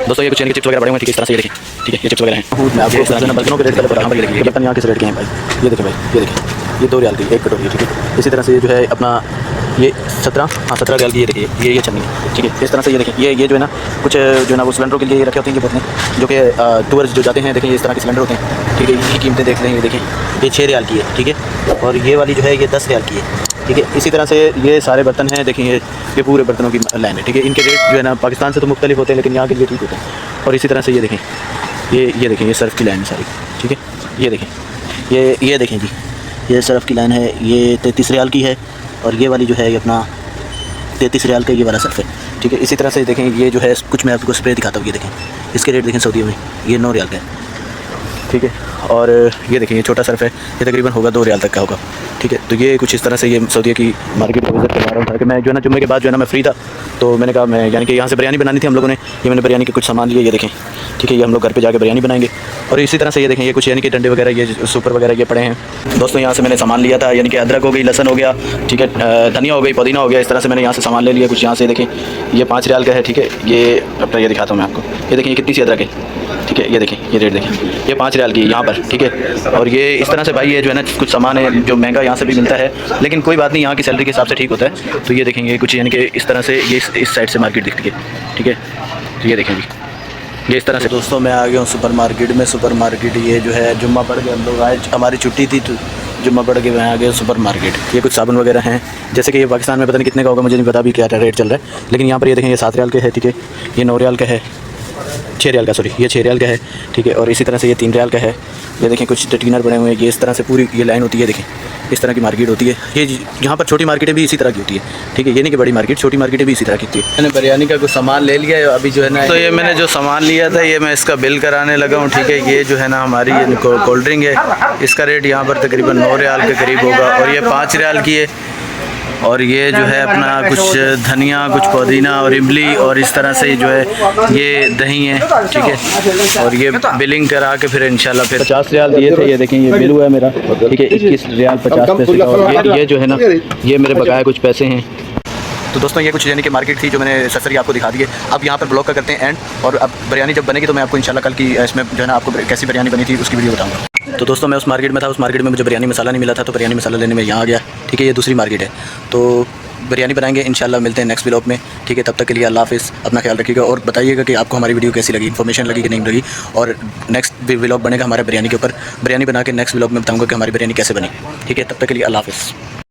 दोस्तों ये कुछ चिप्स वगैरह बड़े हुए ठीक है, इस तरह से ये देखिए, ठीक है, ये चिप्स वगैरह हैं। मैं आपको इस तरह से बर्तनों के रेट पहले बता रहा हूँ। ये देखिए बर्तन यहाँ किस रेट के हैं भाई, ये देखिए भाई, ये देखिए ये 2 रियाल की 1 कटोरी, ठीक है। इसी तरह से ये जो है अपना ये 17 रियाल की, ये देखिए ये छन्नी, ठीक है। इस तरह से ये देखिए ये जो है ना कुछ जो है ना वो सिलेंडरों के लिए रखे होते हैं ये बोतलें, जो कि टूरिस्ट जो जाते हैं, देखिए इस तरह के सिलेंडर होते हैं, ठीक है। इनकी कीमतें देख लें, ये देखिए ये 6 रियाल की है, ठीक है। और ये वाली जो है ये 10 रियाल की है, ठीक है। इसी तरह से ये सारे बर्तन हैं, देखिए ये पूरे बर्तनों की लाइन है, ठीक है। इनके रेट जो है ना पाकिस्तान से तो मुख्तलिफ होते हैं, लेकिन यहाँ के लिए ठीक होते हैं। और इसी तरह से ये देखें, ये देखें ये सर्फ़ की लाइन है सारी, ठीक है। ये देखें ये देखें जी, ये सर्फ़ की लाइन है, ये 33 रियाल की है। और ये वाली जो है ये अपना 33 रियाल का ये वाला सर्फ़ है, ठीक है। इसी तरह से देखें ये जो है कुछ मैं आपको स्प्रे दिखाता हूँ, ये देखें इसके रेट देखें सऊदी में, ये 9 रियाल का है, ठीक है। और ये देखिए ये छोटा सर्फ़ है, ये तकरीबन होगा 2 रियाल तक का होगा, ठीक है। तो ये कुछ इस तरह से ये सऊदी की मार्केट को विज़िट करवा रहा था कि मैं जो है ना जुम्मे के बाद जो है ना मैं फ्री था, तो मैंने कहा मैं यानी कि यहाँ से बिरयानी बनानी थी हम लोगों ने, ये मैंने बिरयानी के कुछ सामान लिए, ये देखें, ठीक है। ये हम लोग घर पे जाके बिरयानी बनाएंगे। और इसी तरह से ये देखें ये कुछ यानी कि डंडे वगैरह, ये सुपर वगैरह ये पड़े हैं। दोस्तों यहाँ से मैंने सामान लिया था, यानी कि अदरक हो गई, लहसन हो गया, ठीक है, धनिया हो गई, पुदीना हो गया। इस तरह से मैंने यहाँ से सामान ले लिया कुछ। यहाँ से देखें ये 5 रियाल का है, ठीक है। ये अपना ये दिखाता हूँ मैं आपको, ये देखें ये कितनी सी अदरक है, ठीक है। ये देखें ये रेट देखें, ये 5 रियाल की यहाँ पर, ठीक है। और ये इस तरह से भाई ये जो है ना कुछ सामान है जो महंगा यहाँ से भी मिलता है, लेकिन कोई बात नहीं, यहाँ की सैलरी के हिसाब से ठीक होता है। तो ये देखेंगे कुछ यानी कि इस तरह से ये इस साइड से मार्केट दिखती है, ठीक है। तो ये देखें जी ये इस तरह से। दोस्तों मैं आ गया हूँ सुपर मार्केट में। सुपर मार्केट ये जो है जुम्मा पड़ के हम लोग आए, हमारी छुट्टी थी तो जुम्मा पड़ के मैं आ गया सुपर मार्केट। ये कुछ साबुन वगैरह हैं, जैसे कि ये पाकिस्तान में पता नहीं कितने का होगा, मुझे नहीं पता भी क्या रेट चल रहा है, लेकिन यहाँ पर ये देखें ये 7 रियाल के है, ठीक है। ये 9 रियाल का है, 6 रियाल का, सॉरी ये 6 रियाल का है, ठीक है। और इसी तरह से ये 3 रियाल का है। ये देखें कुछ टिनर बने हुए हैं, ये इस तरह से पूरी ये लाइन होती है, देखें इस तरह की मार्केट होती है। ये यहाँ पर छोटी मार्केटें भी इसी तरह की होती है, ठीक है। ये नहीं कि बड़ी मार्केट, छोटी मार्केटें भी इसी तरह की होती है। मैंने बिरयानी का कुछ सामान ले लिया है अभी जो है ना, तो ये मैंने जो सामान लिया था ये मैं इसका बिल कराने लगा हूँ, ठीक है। ये जो है ना हमारी ये कोल्ड ड्रिंक है, इसका रेट यहाँ पर तकरीबन 9 रियाल के करीब होगा। और ये 5 रियाल की है। और ये जो है अपना कुछ धनिया, कुछ पुदीना और इमली, और इस तरह से जो है ये दही है, ठीक है। और ये बिलिंग करा के फिर इंशाल्लाह फिर 50 रियाल दिए थे, ये देखें ये बिल हुआ है मेरा, ठीक है, 21 रियाल 50 पैसे का। और ये जो है ना ये मेरे बकाया कुछ पैसे हैं। तो दोस्तों ये कुछ यानी कि मार्केट थी जो मैंने सरसरी आपको दिखा दी है। अब यहाँ पर ब्लॉग का करते हैं एंड, और अब बिरयानी जब बनेगी तो मैं आपको इंशाल्लाह कल की इसमें जो है ना आपको कैसी बिरयानी बनी थी उसकी वीडियो बताऊँगा। तो दोस्तों मैं उस मार्केट में था, उस मार्केट में मुझे बिरयानी मसाला नहीं मिला था, तो बिरयानी मसाला लेने में यहाँ आ गया, ठीक है। ये दूसरी मार्केट है, तो बिरयानी बनाएंगे इंशाल्लाह। मिलते हैं नेक्स्ट व्लॉग में, ठीक है। तब तक के लिए अल्लाह हाफ़िज़, अपना ख्याल रखिएगा और बताइएगा कि आपको हमारी वीडियो कैसी लगी, इन्फॉर्मेशन लगी कि नहीं लगी। और नेक्स्ट व्लॉग बनेगा हमारा बिरयानी के ऊपर, बिरयानी बना के नेक्स्ट व्लॉग में बताऊँगा कि हमारी बिरयानी कैसे बनी, ठीक है। तब तक के लिए अल्लाह हाफ़िज़।